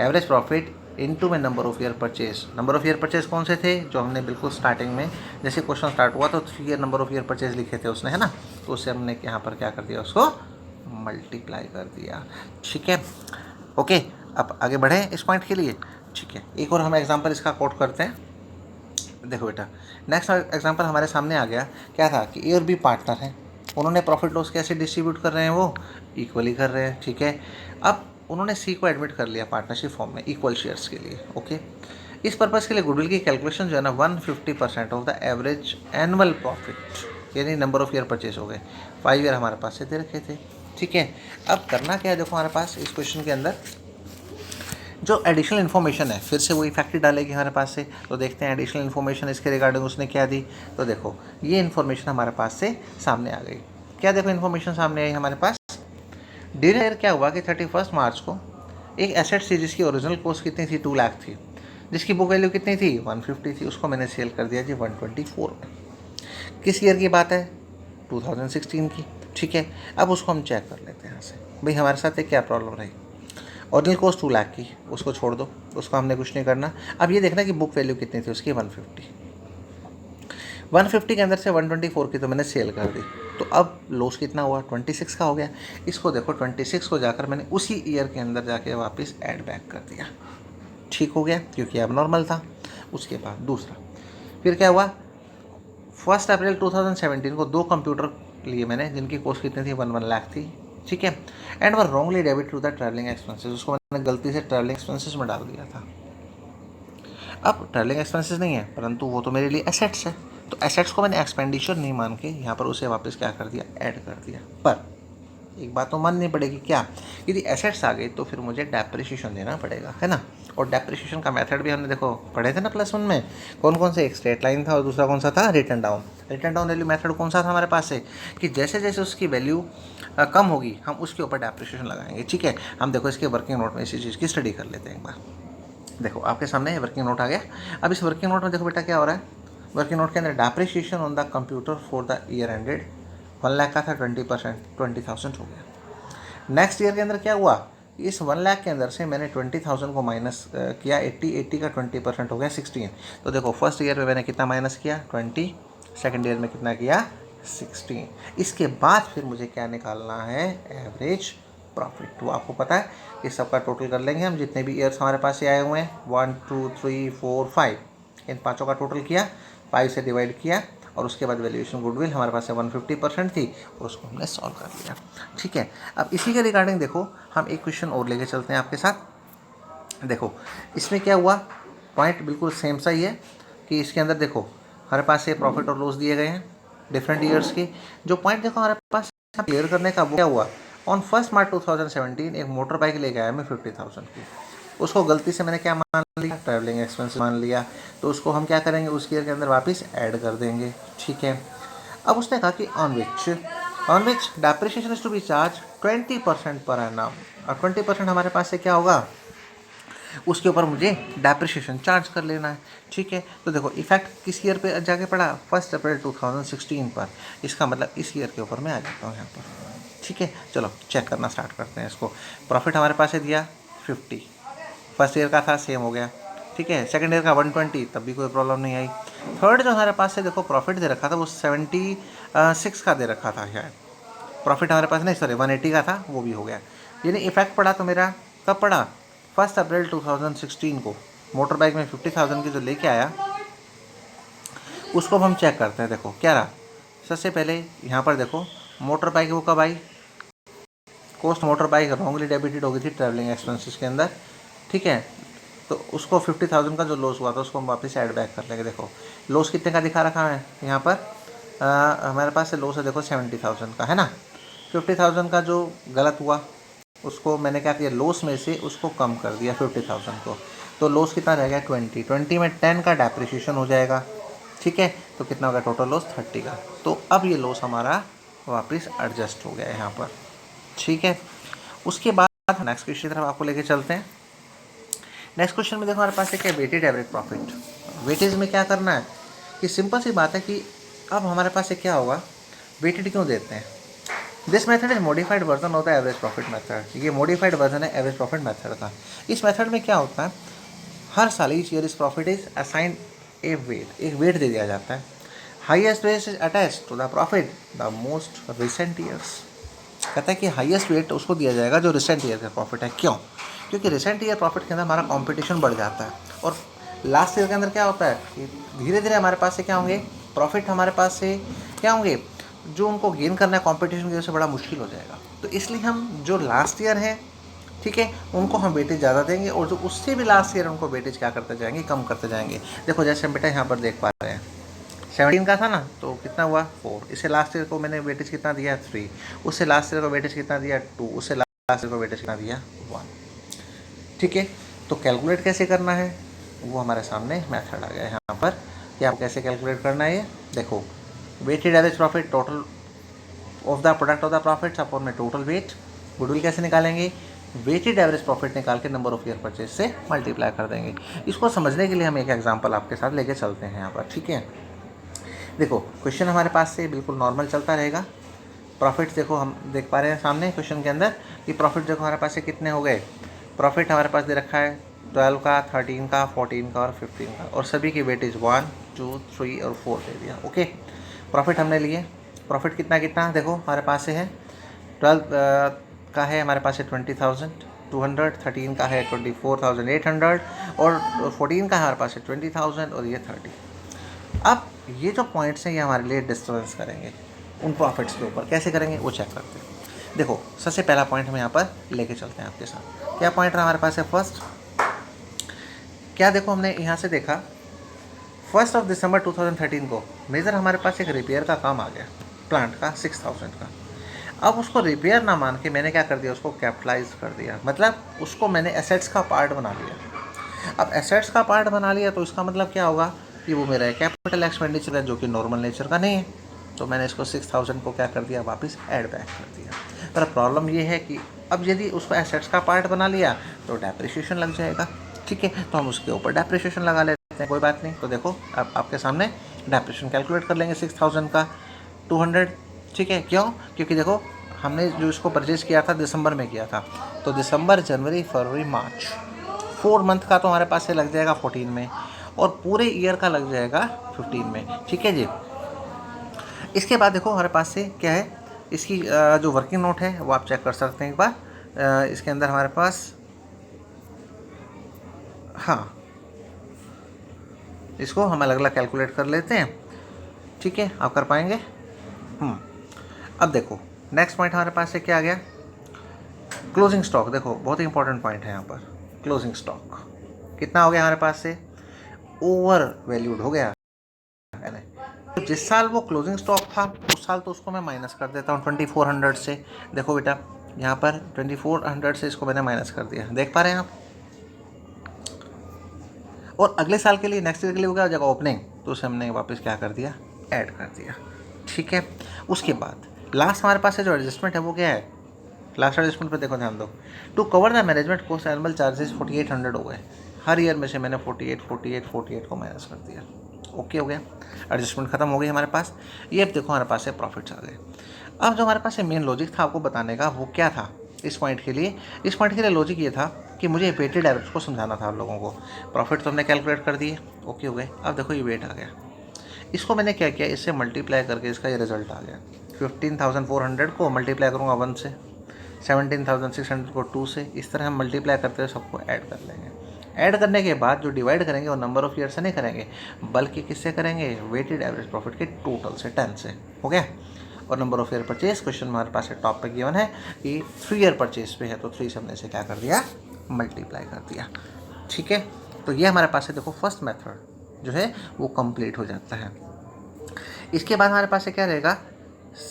एवरेज प्रॉफिट इनटू में number of year purchase. Number of year purchase कौन से थे, जो हमने बिल्कुल स्टार्टिंग में जैसे क्वेश्चन स्टार्ट हुआ तो 3 year number of year purchase लिखे थे उसने, है ना, तो उससे हमने यहाँ पर क्या कर दिया, उसको मल्टीप्लाई कर दिया। ठीक है, ओके, अब आगे बढ़े इस पॉइंट के लिए। ठीक है, एक और हम एग्जांपल इसका कोट करते हैं। देखो बेटा नेक्स्ट एग्जांपल हमारे सामने आ गया, क्या था कि ए और बी पार्टनर हैं, उन्होंने प्रॉफिट लॉस कैसे डिस्ट्रीब्यूट कर रहे हैं, वो इक्वली कर रहे हैं। ठीक है, अब उन्होंने सी को एडमिट कर लिया पार्टनरशिप फॉर्म में इक्वल शेयर्स के लिए। ओके, इस पर्पज़ के लिए गुडविल की कैलकुलेशन जो है ना 150% of the average annual profit, यानी नंबर ऑफ ईयर परचेज हो गए, 5 ईयर हमारे पास से दे रखे थे। ठीक है, अब करना क्या है, देखो हमारे पास इस क्वेश्चन के अंदर जो एडिशनल इन्फॉर्मेशन है फिर से वही फैक्ट्री डालेगी हमारे पास से। तो देखते हैं एडिशनल इन्फॉर्मेशन इसके रिगार्डिंग उसने क्या दी। तो देखो ये इन्फॉर्मेशन हमारे पास से सामने आ गई। क्या देखो इन्फॉर्मेशन सामने आई हमारे पास। ड्यूरिंग ईयर क्या हुआ कि 31 मार्च को एक एसेट थी जिसकी ओरिजिनल कॉस्ट कितनी थी, 2 लाख थी, जिसकी बुक वैल्यू कितनी थी, 150 थी, उसको मैंने सेल कर दिया जी 124 में। किस ईयर की बात है, 2016 की। ठीक है, अब उसको हम चेक कर लेते हैं यहाँ से, भाई हमारे साथ क्या प्रॉब्लम रही। ओरिजिनल कॉस्ट 2 लाख की, उसको छोड़ दो, उसको हमने कुछ नहीं करना। अब ये देखना कि बुक वैल्यू कितनी थी उसकी, 150 के अंदर से 124 की तो मैंने सेल कर दी। तो अब लॉस कितना हुआ, 26 का हो गया। इसको देखो 26 को जाकर मैंने उसी ईयर के अंदर जाके वापस ऐड बैक कर दिया, ठीक हो गया, क्योंकि अब नॉर्मल था। उसके बाद दूसरा फिर क्या हुआ, 1 अप्रैल 2017 को 2 कंप्यूटर लिए मैंने जिनकी कॉस्ट कितनी थी, 1 लाख थी। ठीक है, and were wrongly debit to the travelling expenses, उसको मैंने गलती से ट्रैवलिंग एक्सपेंसेस में डाल दिया था। अब ट्रैवलिंग एक्सपेंसेस नहीं है, परंतु वो तो मेरे लिए एसेट्स है, तो एसेट्स को मैंने एक्सपेंडिचर नहीं मान के यहाँ पर उसे वापस क्या कर दिया, ऐड कर दिया। पर एक बात तो माननी पड़ेगी, क्या, यदि एसेट्स आ गए तो फिर मुझे डेप्रिसिएशन देना पड़ेगा, है ना। और डेप्रिसिएशन का मेथड भी हमने देखो पढ़े थे ना +1 में, कौन कौन से, एक स्ट्रेट लाइन था और दूसरा कौन सा था, return down. Return down value method कौन सा था हमारे पास से, कि जैसे जैसे उसकी वैल्यू कम होगी हम उसके ऊपर डेप्रिसिएशन लगाएंगे। ठीक है, हम देखो इसके वर्किंग नोट में इसी चीज़ की स्टडी कर लेते हैं एक बार। देखो आपके सामने वर्किंग नोट आ गया। अब इस वर्किंग नोट में देखो बेटा क्या हो रहा है, वर्किंग नोट के अंदर depreciation on the computer for the year ended 1 lakh का था, 20% 20,000 हो गया। नेक्स्ट ईयर के अंदर क्या हुआ, इस 1 लाख के अंदर से मैंने 20,000 को माइनस किया, 80 का 20% हो गया 16। तो देखो फर्स्ट ईयर में मैंने कितना माइनस किया, 20, सेकेंड ईयर में कितना किया, 16। इसके बाद फिर मुझे क्या निकालना है, एवरेज प्रॉफिट। तो आपको पता है कि सबका टोटल कर लेंगे हम, जितने भी ईयर्स हमारे पास ये आए हुए हैं, 1 2 3 4 5, इन पाँचों का टोटल किया, 5 से डिवाइड किया, और उसके बाद वैल्यूएशन गुडविल हमारे पास से 150% थी और उसको हमने सॉल्व कर लिया। ठीक है, अब इसी के रिगार्डिंग देखो हम एक क्वेश्चन और लेके चलते हैं आपके साथ। देखो इसमें क्या हुआ, पॉइंट बिल्कुल सेम सा ही है कि इसके अंदर देखो हमारे पास ये प्रॉफिट और लॉस दिए गए हैं डिफरेंट ईयर्स के। जो पॉइंट देखो हमारे पास क्लियर करने का वो क्या हुआ, ऑन 1 मार्च 2017 एक मोटर बाइक लेके आया मैं 50,000 की, उसको गलती से मैंने क्या मान लिया, ट्रैवलिंग एक्सपेंस मान लिया। तो उसको हम क्या करेंगे, उस ईयर के अंदर वापस ऐड कर देंगे। ठीक है, अब उसने कहा कि on which depreciation is to be charge 20% per annum, और 20% हमारे पास से क्या होगा, उसके ऊपर मुझे डेप्रिसिएशन चार्ज कर लेना है। ठीक है, तो देखो इफेक्ट किस ईयर पे जाके पड़ा, 1 अप्रैल 2016 पर। इसका मतलब इस ईयर के ऊपर मैं आ जाता हूँ यहाँ पर। ठीक है, चलो चेक करना स्टार्ट करते हैं इसको। प्रॉफिट हमारे पास है दिया 50, फर्स्ट ईयर का था सेम हो गया। ठीक है, सेकंड ईयर का 120, तब भी कोई प्रॉब्लम नहीं आई। थर्ड जो हमारे पास से देखो प्रॉफिट दे रखा था वो 76 का दे रखा था शायद, प्रॉफिट हमारे पास नहीं, सॉरी 180 का था, वो भी हो गया। यानी इफेक्ट पड़ा तो मेरा कब पड़ा, 1 अप्रैल 2016 को। मोटर बाइक में 50,000 की जो लेके आया उसको हम चेक करते हैं। देखो क्या रहा, सबसे पहले यहाँ पर देखो मोटर बाइक वो कब आई, cost motor bike wrongly debited हो गई थी ट्रैवलिंग एक्सपेंसेस के अंदर। ठीक है, तो उसको 50,000 का जो लॉस हुआ था उसको हम वापस ऐड बैक कर लेंगे। देखो लॉस कितने का दिखा रखा है यहाँ पर, हमारे पास से लॉस है देखो 70,000 का, है ना। 50,000 का जो गलत हुआ उसको मैंने क्या किया, लॉस में से उसको कम कर दिया 50,000 को, तो लॉस कितना रह गया 20 में 10 का डेप्रिसिएशन हो जाएगा। ठीक है, तो कितना होगा टोटल लॉस 30 का। तो अब ये लॉस हमारा वापस एडजस्ट हो गया यहाँ पर। ठीक है, उसके बाद नेक्स्ट क्वेश्चन की तरफ आपको लेके चलते हैं। नेक्स्ट क्वेश्चन में देखो हमारे पास है क्या, वेटेड एवरेज प्रॉफिट। वेटेज में क्या करना है कि सिंपल सी बात है कि अब हमारे पास से क्या होगा, वेटेड क्यों देते हैं। This method is modified version होता है एवरेज प्रॉफिट मेथड, ये मॉडिफाइड वर्जन है एवरेज प्रॉफिट मेथड का। इस मेथड में क्या होता है, हर साल ईच ईयर इस profit is assigned a weight, एक वेट दे दिया जाता है। Highest weight is attached to the profit the most recent years. कहता है कि हाईएस्ट वेट उसको दिया जाएगा जो रिसेंट ईयर का प्रॉफिट है। क्यों, क्योंकि रिसेंट ईयर प्रॉफिट के अंदर हमारा कंपटीशन बढ़ जाता है, और लास्ट ईयर के अंदर क्या होता है कि धीरे धीरे हमारे पास से क्या होंगे, प्रॉफिट हमारे पास से क्या होंगे, जो उनको गेन करना है कॉम्पिटिशन की वजह से बड़ा मुश्किल हो जाएगा। तो इसलिए हम जो लास्ट ईयर है ठीक है, उनको हम वेटेज ज़्यादा देंगे और जो उससे भी लास्ट ईयर उनको वेटेज क्या करते जाएंगे, कम करते जाएंगे। देखो जैसे हम बेटा यहाँ पर देख पा रहे हैं 17 का था ना, तो कितना हुआ 4, इससे लास्ट ईयर को मैंने वेटेज कितना दिया 3, उससे लास्ट ईयर को वेटेज कितना दिया 2, उससे लास्ट ईयर को वेटेज कितना दिया 1। ठीक है, तो कैलकुलेट कैसे करना है वो हमारे सामने मेथड आ गया यहाँ पर कि आप कैसे कैलकुलेट करना है। ये देखो weighted average profit total of the product of the profits upon में टोटल वेट। गुडविल कैसे निकालेंगे, वेटेड एवरेज प्रॉफिट निकाल के नंबर ऑफ ईयर परचेज से मल्टीप्लाई कर देंगे। इसको समझने के लिए हम एक एग्जांपल आपके साथ लेके चलते हैं यहाँ पर। ठीक है, देखो क्वेश्चन हमारे पास से बिल्कुल नॉर्मल चलता रहेगा। प्रॉफिट देखो हम देख पा रहे हैं सामने क्वेश्चन के अंदर कि प्रॉफिट देखो हमारे पास से कितने हो गए। प्रॉफिट हमारे पास दे रखा है 12 का, 13 का, 14 का और 15 का, और सभी की वेटेज 1, 2, 3 और 4 दे दिया। ओके, प्रॉफिट हमने लिए। प्रॉफिट कितना कितना देखो हमारे पास से है 12 का है हमारे पास है 20,200, 13 का है 24,800 और 14 का है हमारे पास है 20,000 और ये 30। अब ये जो पॉइंट्स हैं ये हमारे लिए डिस्टर्बेंस करेंगे उन प्रॉफिट्स के ऊपर। कैसे करेंगे वो चेक करते हैं। देखो सबसे पहला पॉइंट हम यहाँ पर लेके चलते हैं आपके साथ। क्या पॉइंट हमारे पास है फर्स्ट, क्या देखो हमने यहाँ से देखा 1 दिसंबर 2013 को मेजर हमारे पास एक रिपेयर का काम आ गया प्लांट का 6,000 का। अब उसको रिपेयर ना मान के मैंने क्या कर दिया, उसको कैपिटलाइज कर दिया, मतलब उसको मैंने एसेट्स का पार्ट बना लिया। अब एसेट्स का पार्ट बना लिया तो इसका मतलब क्या होगा कि वो मेरा कैपिटल एक्सपेंडिचर है जो कि नॉर्मल नेचर का नहीं है। तो मैंने इसको 6,000 को क्या कर दिया, वापस ऐड बैक कर दिया। पर प्रॉब्लम ये है कि अब यदि उसको एसेट्स का पार्ट बना लिया तो डेप्रिसिएशन लग जाएगा। ठीक है, तो हम उसके ऊपर डेप्रिसिएशन लगा लेते हैं, कोई बात नहीं। तो देखो अब आपके सामने डेप्रिसिएशन कैलकुलेट कर लेंगे 6,000 का 200। ठीक है, क्यों, क्योंकि देखो हमने जो इसको परचेज़ किया था दिसंबर में किया था, तो दिसंबर, जनवरी, फरवरी, मार्च 4 मंथ का तो हमारे पास से लग जाएगा 14 में और पूरे ईयर का लग जाएगा 15 में। ठीक है जी, इसके बाद देखो हमारे पास से क्या है, इसकी जो वर्किंग नोट है वो आप चेक कर सकते हैं एक बार। इसके अंदर हमारे पास हाँ, इसको हम अलग अलग कैलकुलेट कर लेते हैं। ठीक है, आप कर पाएंगे। अब देखो नेक्स्ट पॉइंट हमारे पास से क्या आ गया, क्लोजिंग स्टॉक। देखो बहुत ही इंपॉर्टेंट पॉइंट है यहाँ पर। क्लोजिंग स्टॉक कितना हो गया हमारे पास से, ओवर वैल्यूड हो गया है ना। तो जिस साल वो क्लोजिंग स्टॉक था उस साल तो उसको मैं माइनस कर देता हूँ 2400 से। देखो बेटा यहाँ पर 2400 से इसको मैंने माइनस कर दिया, देख पा रहे हैं आप। और अगले साल के लिए, नेक्स्ट ईयर के लिए हो गया जगह ओपनिंग, तो उसे हमने वापस क्या कर दिया, ऐड कर दिया। ठीक है, उसके बाद लास्ट हमारे पास से जो एडजस्टमेंट है वो क्या है, लास्ट एडजस्टमेंट पे देखो ध्यान दो। To cover the management cost annual charges 4800 हो गए। हर ईयर में से मैंने 48 को माइनस कर दिया। ओके हो गया, एडजस्टमेंट खत्म हो गई हमारे पास। ये अब देखो हमारे पास से प्रॉफिट्स आ गए। अब जो हमारे पास से मेन लॉजिक था आपको बताने का वो क्या था इस पॉइंट के लिए, इस पॉइंट के लिए लॉजिक ये था कि मुझे वेटेड एवरेज को समझाना था आप लोगों को। प्रॉफिट तो हमने कैलकुलेट कर दिए, ओके हो गए। अब देखो ये वेट आ गया, इसको मैंने क्या किया, इससे मल्टीप्लाई करके इसका ये रिजल्ट आ गया। 15,400 को मल्टीप्लाई करूँगा 1 से, 17,600 को 2 से, इस तरह हम मल्टीप्लाई करते हुए सबको ऐड कर लेंगे। ऐड करने के बाद जो डिवाइड करेंगे वो नंबर ऑफ ईयर से नहीं करेंगे बल्कि किससे करेंगे, वेटेड एवरेज प्रॉफिट के टोटल से 10 से। हो गया। और number of year purchase question हमारे पास टॉप पे गिवन है कि 3 ईयर परचेज पे है, तो 3 से हमने इसे क्या कर दिया, मल्टीप्लाई कर दिया। ठीक है, तो ये हमारे पास है देखो फर्स्ट मेथड जो है वो कंप्लीट हो जाता है। इसके बाद हमारे पास क्या रहेगा,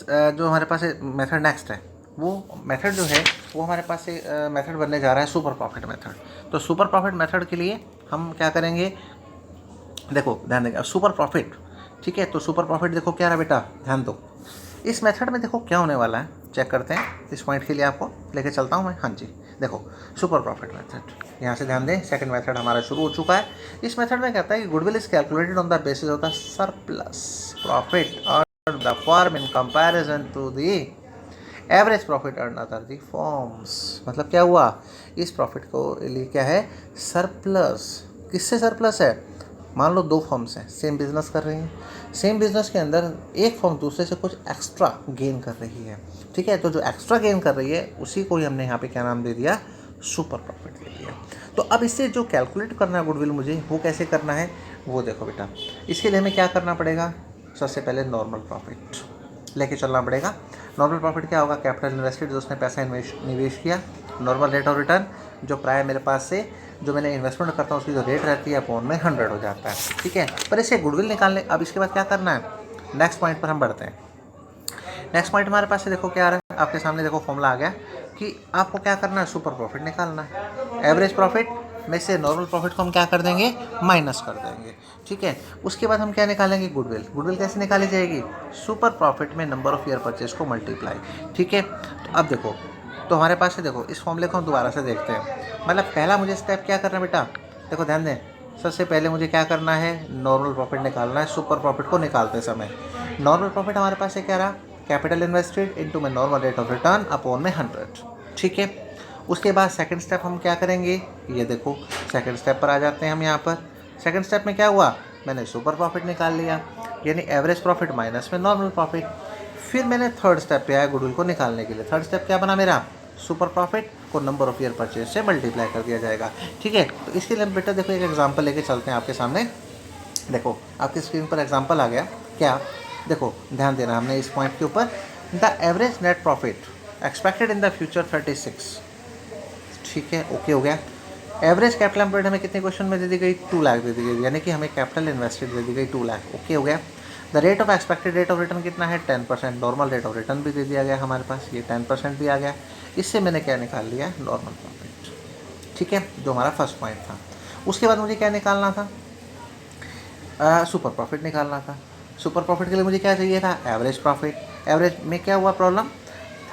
जो हमारे पास मेथड नेक्स्ट है वो मेथड जो है वो हमारे पास से मेथड बनने जा रहा है सुपर प्रॉफिट मेथड। तो सुपर प्रॉफिट मेथड के लिए हम क्या करेंगे, देखो ध्यान देंगे सुपर प्रॉफिट। ठीक है, तो सुपर प्रॉफिट देखो क्या रहा बेटा, ध्यान दो। इस मेथड में देखो क्या होने वाला है, चेक करते हैं। इस पॉइंट के लिए आपको लेके चलता हूँ मैं। हाँ जी, देखो सुपर प्रॉफिट मेथड, यहाँ से ध्यान दें, सेकंड मेथड हमारा शुरू हो चुका है। इस मेथड में कहता है कि goodwill is calculated on the basis of the surplus profit earn the firm in comparison to the average profit earn other the firms. मतलब क्या हुआ, इस प्रॉफिट को लिए क्या है, सरप्लस। किससे सरप्लस है, मान लो 2 फर्म्स हैं सेम बिजनेस कर रही हैं, सेम बिजनेस के अंदर एक फर्म दूसरे से कुछ एक्स्ट्रा गेन कर रही है। ठीक है, तो जो एक्स्ट्रा गेन कर रही है उसी को ही हमने यहाँ पे क्या नाम दे दिया, सुपर प्रॉफिट दे दिया। तो अब इससे जो कैलकुलेट करना है गुडविल मुझे, वो कैसे करना है वो देखो बेटा। इसके लिए हमें क्या करना पड़ेगा, सबसे पहले नॉर्मल प्रॉफिट लेके चलना पड़ेगा। नॉर्मल प्रॉफिट क्या होगा, कैपिटल इन्वेस्टेड, जो उसने पैसा निवेश किया नॉर्मल रेट ऑफ रिटर्न जो प्राय मेरे पास से जो मैंने इन्वेस्टमेंट करता हूँ उसकी जो रेट रहती है अपॉन में 100 हो जाता है, ठीक है। पर इसे गुडविल निकालने, अब इसके बाद क्या करना है, नेक्स्ट पॉइंट पर हम बढ़ते हैं। नेक्स्ट पॉइंट हमारे पास से देखो क्या आ रहा है, आपके सामने देखो फॉर्मूला आ गया कि आपको क्या करना है, सुपर प्रॉफिट निकालना है। एवरेज प्रॉफिट में से नॉर्मल प्रॉफिट को हम क्या कर देंगे, माइनस कर देंगे, ठीक है। उसके बाद हम क्या निकालेंगे, गुडविल। गुडविल कैसे निकाली जाएगी, सुपर प्रॉफिट में नंबर ऑफ ईयर परचेज को मल्टीप्लाई, ठीक है। तो अब देखो, तो हमारे पास से देखो इस फॉर्मूले को हम दोबारा से देखते हैं। मतलब पहला मुझे स्टेप क्या करना है बेटा, देखो ध्यान दें, सबसे पहले मुझे क्या करना है, नॉर्मल प्रॉफिट निकालना है सुपर प्रॉफिट को निकालते समय। नॉर्मल प्रॉफिट हमारे पास से क्या रहा, कैपिटल इन्वेस्टेड इनटू में normal rate of return upon में 100, ठीक है। उसके बाद सेकंड स्टेप हम क्या करेंगे, ये देखो सेकंड स्टेप पर आ जाते हैं हम यहाँ पर। सेकंड स्टेप में क्या हुआ, मैंने सुपर प्रॉफिट निकाल लिया, यानी एवरेज प्रॉफिट माइनस में नॉर्मल प्रॉफिट। फिर मैंने थर्ड स्टेप पे आया गुडविल को निकालने के लिए। थर्ड स्टेप क्या बना मेरा, सुपर प्रॉफिट को नंबर ऑफ ईयर परचेज से मल्टीप्लाई कर दिया जाएगा, ठीक है। तो इसके लिए बेटा देखो एक एग्जांपल लेके चलते हैं आपके सामने। देखो आपकी स्क्रीन पर एग्जांपल आ गया, क्या, देखो ध्यान देना हमने इस पॉइंट के ऊपर, the average net profit expected in the future 36, ठीक है, ओके हो गया। एवरेज कैपिटल एम्प्लॉयड हमें कितने क्वेश्चन में दे दी गई, 2 लाख दे दी गई, यानी कि हमें कैपिटल इन्वेस्टेड दे दी गई 2 लाख, ओके हो गया। The rate of expected rate of return कितना है, 10%। नॉर्मल रेट ऑफ रिटर्न भी दे दिया गया हमारे पास, ये 10% भी आ गया। इससे मैंने क्या निकाल लिया, नॉर्मल प्रॉफिट, ठीक है, जो हमारा फर्स्ट पॉइंट था। उसके बाद मुझे क्या निकालना था, सुपर प्रॉफिट निकालना था। सुपर प्रॉफिट के लिए मुझे क्या चाहिए था, एवरेज प्रॉफिट। एवरेज में क्या हुआ प्रॉब्लम,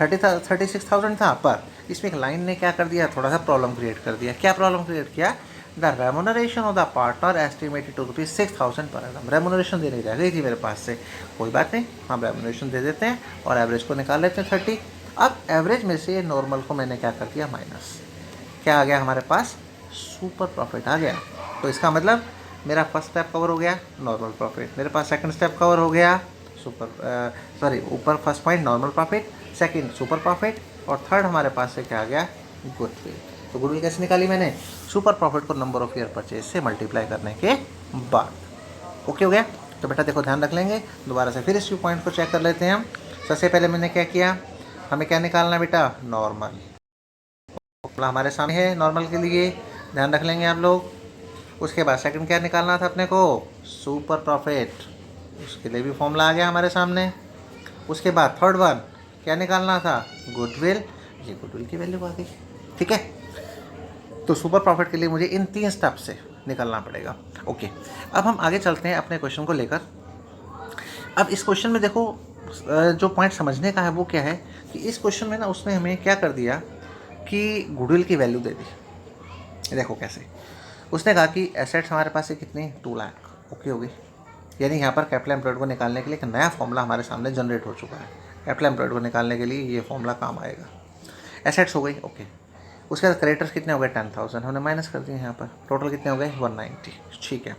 36,000 था, पर इसमें एक लाइन ने क्या कर दिया, थोड़ा सा प्रॉब्लम क्रिएट कर दिया। क्या प्रॉब्लम क्रिएट किया, the remuneration of the partner estimated to rupees 6,000 per annum. Remuneration देनी रह गई थी मेरे पास से, कोई बात नहीं, हम रेमुनरेशन दे देते हैं और एवरेज को निकाल लेते हैं 30। अब एवरेज में से नॉर्मल को मैंने क्या कर दिया, माइनस। क्या आ गया हमारे पास, सुपर प्रॉफिट आ गया। तो इसका मतलब मेरा फर्स्ट स्टेप कवर हो गया, नॉर्मल प्रॉफिट। मेरे पास सेकंड स्टेप कवर हो गया, ऊपर first point normal profit, second super profit, और थर्ड हमारे पास से क्या आ गया, गुडविल। तो गुडविल कैसे निकाली मैंने, सुपर प्रॉफिट को नंबर ऑफ ईयर परचेज से मल्टीप्लाई करने के बाद, ओके हो गया। तो बेटा देखो ध्यान रख लेंगे, दोबारा से फिर इस पॉइंट को चेक कर लेते हैं हम। सबसे पहले मैंने क्या किया, हमें क्या निकालना है बेटा, नॉर्मल। हमारे सामने है नॉर्मल के लिए, ध्यान रख लेंगे आप लोग। उसके बाद सेकंड क्या निकालना था अपने को, सुपर प्रॉफिट, उसके लिए भी फॉर्मूला आ गया हमारे सामने। उसके बाद थर्ड वन क्या निकालना था, गुडविल, ये गुडविल की वैल्यू आ गई, ठीक है। तो सुपर प्रॉफिट के लिए मुझे इन 3 स्टेप से निकलना पड़ेगा, ओके। अब हम आगे चलते हैं अपने क्वेश्चन को लेकर। अब इस क्वेश्चन में देखो जो पॉइंट समझने का है वो क्या है कि इस क्वेश्चन में ना उसने हमें क्या कर दिया कि गुडविल की वैल्यू दे दी। देखो कैसे, उसने कहा कि एसेट्स हमारे पास है कितनी, 2 लाख, ओके हो गई। यानी यहाँ पर कैपिटल एम्प्लॉयड को निकालने के लिए एक नया फॉर्मूला हमारे सामने जनरेट हो चुका है। कैपिटल एम्प्लॉयड को निकालने के लिए ये फॉर्मूला काम आएगा। एसेट्स हो गई, ओके। उसके बाद क्रेडिटर्स कितने हो गए, 10,000, हमने माइनस कर दिए यहाँ पर। टोटल कितने हो गए, 190, ठीक है।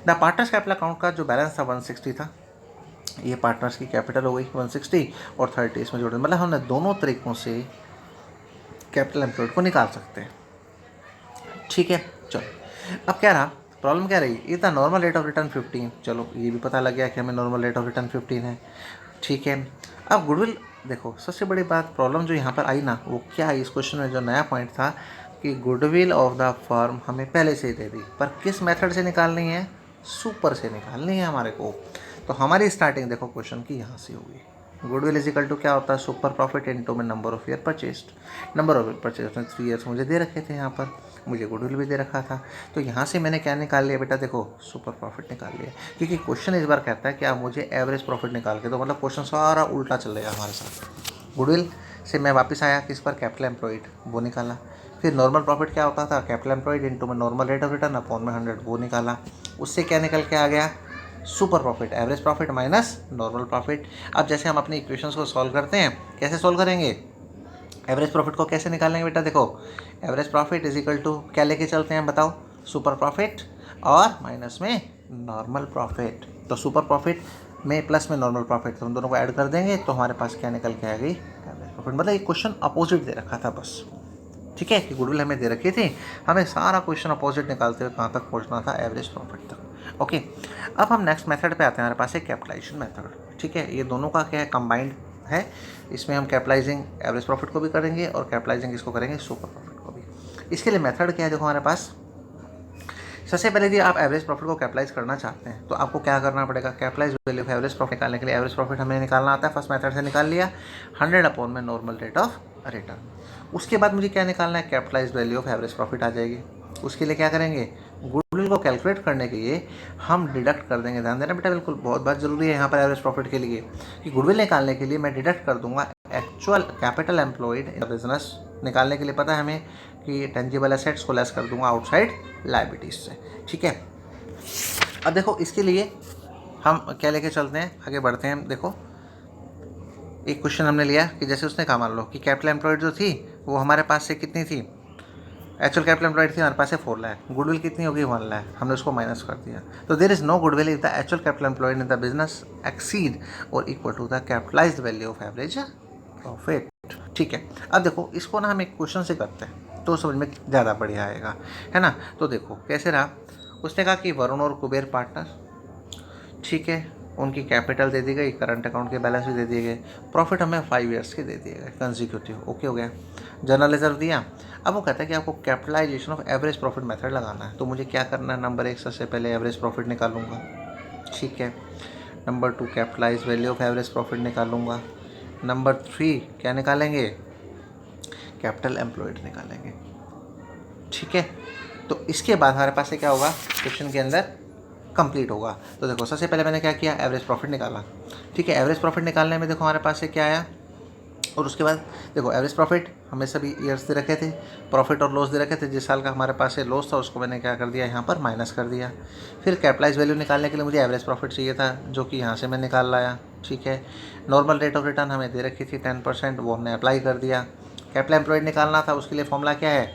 द पार्टनर्स कैपिटल अकाउंट का जो बैलेंस था 160 था, ये पार्टनर्स की कैपिटल हो गई 160 और 30 इसमें जोड़, मतलब हमने दोनों तरीक़ों से कैपिटल एम्प्लॉयड को निकाल सकते हैं, ठीक है। चलो अब क्या रहा, प्रॉब्लम क्या रही, is the normal rate of return 15। चलो ये भी पता लग गया कि हमें नॉर्मल रेट ऑफ रिटर्न 15 है, ठीक है। अब गुडविल, देखो सबसे बड़ी बात प्रॉब्लम जो यहाँ पर आई ना, वो क्या है, इस क्वेश्चन में जो नया पॉइंट था कि गुडविल ऑफ द फर्म हमें पहले से ही दे दी, पर किस मेथड से निकालनी है, सुपर से निकालनी है हमारे को। तो हमारी स्टार्टिंग देखो क्वेश्चन की यहाँ से होगी। गुडविल इज इक्वल टू क्या होता है, सुपर प्रॉफिट इनटू में number of year purchased. Number of year purchase में 3 ईयर्स मुझे दे रखे थे, यहाँ पर मुझे गुडविल भी दे रखा था। तो यहाँ से मैंने क्या निकाल लिया बेटा, देखो सुपर प्रॉफिट निकाल लिया, क्योंकि क्वेश्चन इस बार कहता है कि आप मुझे एवरेज प्रॉफिट निकाल के दो, मतलब क्वेश्चन सारा उल्टा चलेगा हमारे साथ। गुडविल से मैं वापस आया किस पर, कैपिटल एम्प्लॉयड, वो निकाला। फिर नॉर्मल प्रॉफिट क्या होता था, कैपिटल एम्प्लॉयड इनटू में normal rate of return upon में 100, वो निकाला। उससे क्या निकल के आ गया, super profit, average profit minus normal profit. अब जैसे हम अपने इक्वेशंस को सॉल्व करते हैं, कैसे सॉल्व करेंगे, एवरेज प्रॉफिट को कैसे निकालेंगे बेटा, देखो average profit is equal to क्या लेके चलते हैं बताओ, सुपर प्रॉफिट और माइनस में नॉर्मल प्रॉफिट। तो सुपर प्रॉफिट में प्लस में नॉर्मल प्रॉफिट, तो हम दोनों को ऐड कर देंगे तो हमारे पास क्या निकल के आ गई, एवरेज प्रॉफिट। मतलब एक क्वेश्चन अपोजिट दे रखा था बस, ठीक है, कि गुडविल हमें दे रखी थी, हमें सारा क्वेश्चन अपोजिट निकालते हुए कहाँ तक पहुँचना था, एवरेज प्रॉफिट तक, ओके। अब हम नेक्स्ट मेथड पे आते हैं, हमारे पास है कैपिटलाइजेशन मेथड, ठीक है। ये दोनों का क्या है, कंबाइंड है। इसमें हम कैपिटलाइजिंग एवरेज प्रॉफिट को भी करेंगे और कैपिटलाइजिंग इसको करेंगे सुपर प्रॉफिट को भी। इसके लिए मेथड क्या है, देखो हमारे पास सबसे पहले यदि आप एवरेज प्रॉफिट को कैपिटलाइज करना चाहते हैं तो आपको क्या करना पड़ेगा, capitalise value of average profit निकालने के लिए एवरेज प्रॉफिट हमें निकालना आता है। फर्स्ट मेथड से निकाल लिया 100 अपॉन में नॉर्मल रेट ऑफ रिटर्न। उसके बाद मुझे क्या निकालना है, capitalise value of average profit आ जाएगी। उसके लिए क्या करेंगे, गुडविल को कैलकुलेट करने के लिए हम डिडक्ट कर देंगे। ध्यान देना बेटा, बिल्कुल बहुत बात जरूरी है यहाँ पर एवरेज प्रॉफिट के लिए कि गुडविल निकालने के लिए मैं डिडक्ट कर दूंगा actual capital employed in business. निकालने के लिए पता है हमें कि टेंजिबल एसेट्स को लेस कर दूंगा आउटसाइड लायबिलिटीज से। ठीक है, अब देखो इसके लिए हम क्या लेके चलते हैं, आगे बढ़ते हैं। देखो एक क्वेश्चन हमने लिया कि जैसे उसने कहा, मान लो कि कैपिटल एम्प्लॉयड जो थी वो हमारे पास से कितनी थी, एक्चुअल कैपिटल एम्प्लॉयड थी हमारे पास से 4 लाख, गुडविल कितनी होगी 1 लाख, हमने उसको माइनस कर दिया। तो there is no goodwill if the actual capital employed in the business exceed or equal to the capitalised value of average profit. ठीक है, अब देखो इसको ना हम एक क्वेश्चन से करते हैं तो समझ में ज़्यादा बढ़िया आएगा, है ना। तो देखो कैसे रहा, उसने कहा कि वरुण और कुबेर पार्टनर, ठीक है, उनकी कैपिटल दे दी गई, करंट अकाउंट के बैलेंस भी दे दिए गए, प्रॉफिट हमें 5 ईयर्स के दे दिए गए कंसेक्यूटिव। ओके हो गया, जनरल रिजर्व दिया। अब वो कहता है कि आपको capitalisation of average profit method लगाना है। तो मुझे क्या करना है, नंबर 1 सबसे पहले एवरेज प्रॉफिट निकालूंगा, ठीक है। Number 2 capitalise value of average profit निकालूंगा। नंबर 3 क्या निकालेंगे, कैपिटल एम्प्लॉयड निकालेंगे। ठीक है, तो इसके बाद हमारे पास से क्या होगा, क्वेश्चन के अंदर कंप्लीट होगा। तो देखो सबसे पहले मैंने क्या किया, एवरेज प्रॉफिट निकाला। ठीक है, एवरेज प्रॉफिट निकालने में देखो हमारे पास से क्या आया, और उसके बाद देखो एवरेज प्रॉफिट हमें सभी ईयर्स दे रखे थे, प्रॉफिट और लॉस दे रखे थे। जिस साल का हमारे पास से लॉस था उसको मैंने क्या कर दिया, यहाँ पर माइनस कर दिया। फिर कैपिटलाइज वैल्यू निकालने के लिए मुझे एवरेज प्रॉफिट चाहिए था, जो कि यहाँ से मैं निकाल लाया। ठीक है, नॉर्मल रेट ऑफ रिटर्न हमें दे रखी थी 10%, वो हमने अप्लाई कर दिया। कैपिटल एम्प्लॉयड निकालना था, उसके लिए फॉर्मूला क्या है,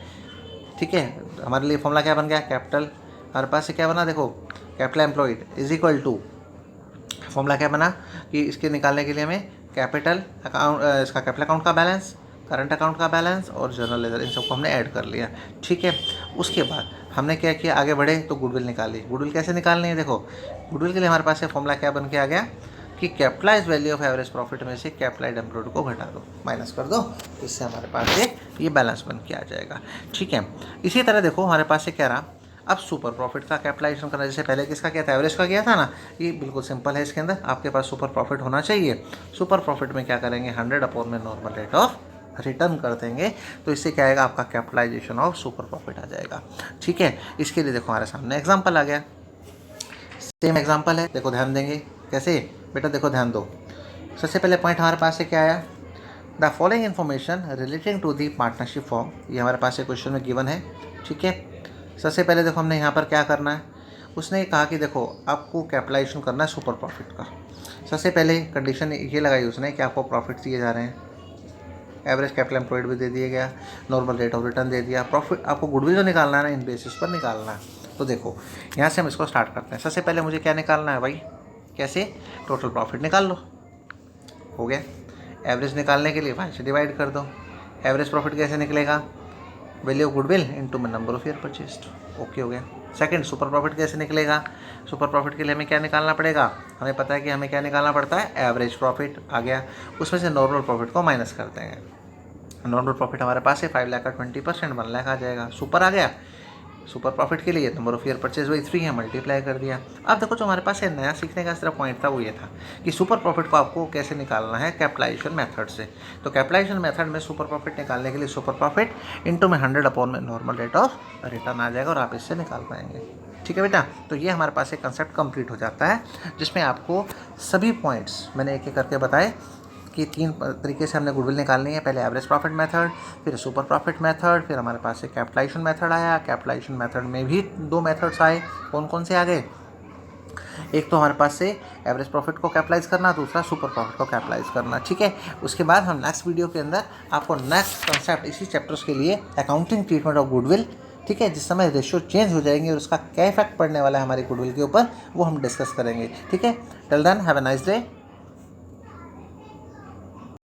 ठीक है, हमारे लिए फॉर्मूला क्या बन गया, कैपिटल हमारे पास से क्या बना, देखो capital employed is equal to, formula क्या बना कि इसके निकालने के लिए हमें कैपिटल अकाउंट, इसका कैपिटल अकाउंट का बैलेंस, करंट अकाउंट का बैलेंस और जनरल लेजर, इन सबको हमने ऐड कर लिया। ठीक है, उसके बाद हमने क्या किया, आगे बढ़े तो गुडविल निकाली। गुडविल कैसे निकालनी है, देखो गुडविल के लिए हमारे पास से फॉर्मूला क्या बन के आ गया कि capitalise value of average profit में से कैपिटलाइज्ड एम्प्लॉयड को घटा दो, माइनस कर दो, इससे हमारे पास ये बैलेंस बन के आ जाएगा। ठीक है, इसी तरह देखो हमारे पास से क्या रहा, अब सुपर प्रॉफिट का कैपिटलाइजेशन करना। जैसे पहले किसका किया था, एवरेज का किया था ना, ये बिल्कुल सिंपल है। इसके अंदर आपके पास सुपर प्रॉफिट होना चाहिए। सुपर प्रॉफिट में क्या करेंगे, 100 अपॉन में नॉर्मल रेट ऑफ रिटर्न कर देंगे। तो इससे क्या आएगा, आपका कैपिटलाइजेशन ऑफ सुपर प्रॉफिट आ जाएगा। ठीक है, इसके लिए देखो हमारे सामने एग्जाम्पल आ गया, सेम एग्जाम्पल है, देखो ध्यान देंगे कैसे, बेटा देखो ध्यान दो। सबसे पहले पॉइंट हमारे पास से क्या आया, the following information relating to the partnership firm, ये हमारे पास से क्वेश्चन में गिवन है। ठीक है, सबसे पहले देखो हमने यहाँ पर क्या करना है, उसने कहा कि देखो आपको कैपिटलाइजेशन करना है सुपर प्रॉफिट का। सबसे पहले कंडीशन ये लगाई उसने कि आपको प्रॉफिट दिए जा रहे हैं, एवरेज कैपिटल एम्प्लॉयड भी दे दिया गया, नॉर्मल रेट ऑफ रिटर्न दे दिया, प्रॉफिट आपको गुडविल जो निकालना है ना, इन बेसिस पर निकालना है। तो देखो यहाँ से हम इसको स्टार्ट करते हैं। सबसे पहले मुझे क्या निकालना है भाई, कैसे, टोटल प्रॉफिट निकाल लो, हो गया। एवरेज निकालने के लिए 5 से डिवाइड कर दो। एवरेज प्रॉफिट कैसे निकलेगा, value of goodwill into number of year purchased. Okay हो गया। सेकंड, सुपर प्रॉफिट कैसे निकलेगा, सुपर प्रॉफिट के लिए हमें क्या निकालना पड़ेगा, हमें पता है कि हमें क्या निकालना पड़ता है, एवरेज प्रॉफिट आ गया, उसमें से नॉर्मल प्रॉफिट को माइनस कर देंगे। नॉर्मल प्रॉफिट हमारे पास है 5 लाख का 20% 1 लाख आ जाएगा। सुपर आ गया, सुपर प्रॉफिट के लिए नंबर ऑफ ईयर परचेज वही 3 है, मल्टीप्लाई कर दिया। अब देखो जो हमारे पास है नया सीखने का सिर्फ पॉइंट था वो ये था कि सुपर प्रॉफिट को आपको कैसे निकालना है, कैपिटलाइजेशन मेथड से। तो कैपिटलाइजेशन मेथड में सुपर प्रॉफिट निकालने के लिए सुपर प्रॉफिट इंटू में 100 अपॉन में नॉर्मल रेट ऑफ रिटर्न आ जाएगा और आप इससे निकाल पाएंगे। ठीक है बेटा, तो ये हमारे पास एक कंसेप्ट कंप्लीट हो जाता है जिसमें आपको सभी पॉइंट्स मैंने एक एक करके बताए कि 3 तरीके से हमने गुडविल निकालनी है। पहले एवरेज प्रॉफिट मेथड, फिर सुपर प्रॉफिट मेथड, फिर हमारे पास से कैपिटलाइजेशन मेथड आया। कैपिटलाइजेशन मेथड में भी 2 मेथड्स आए, कौन कौन से आ गए, एक तो हमारे पास से एवरेज प्रॉफिट को कैपिटलाइज करना, दूसरा सुपर प्रॉफिट को कैपिटलाइज करना। ठीक है, उसके बाद हम नेक्स्ट वीडियो के अंदर आपको नेक्स्ट कंसेप्ट इसी चैप्टर्स के लिए अकाउंटिंग ट्रीटमेंट ऑफ गुडविल, ठीक है, जिस समय रेशियो चेंज हो जाएंगे और उसका क्या इफेक्ट पड़ने वाला है हमारी गुडविल के ऊपर, वो हम डिस्कस करेंगे। ठीक है, till then have a nice day.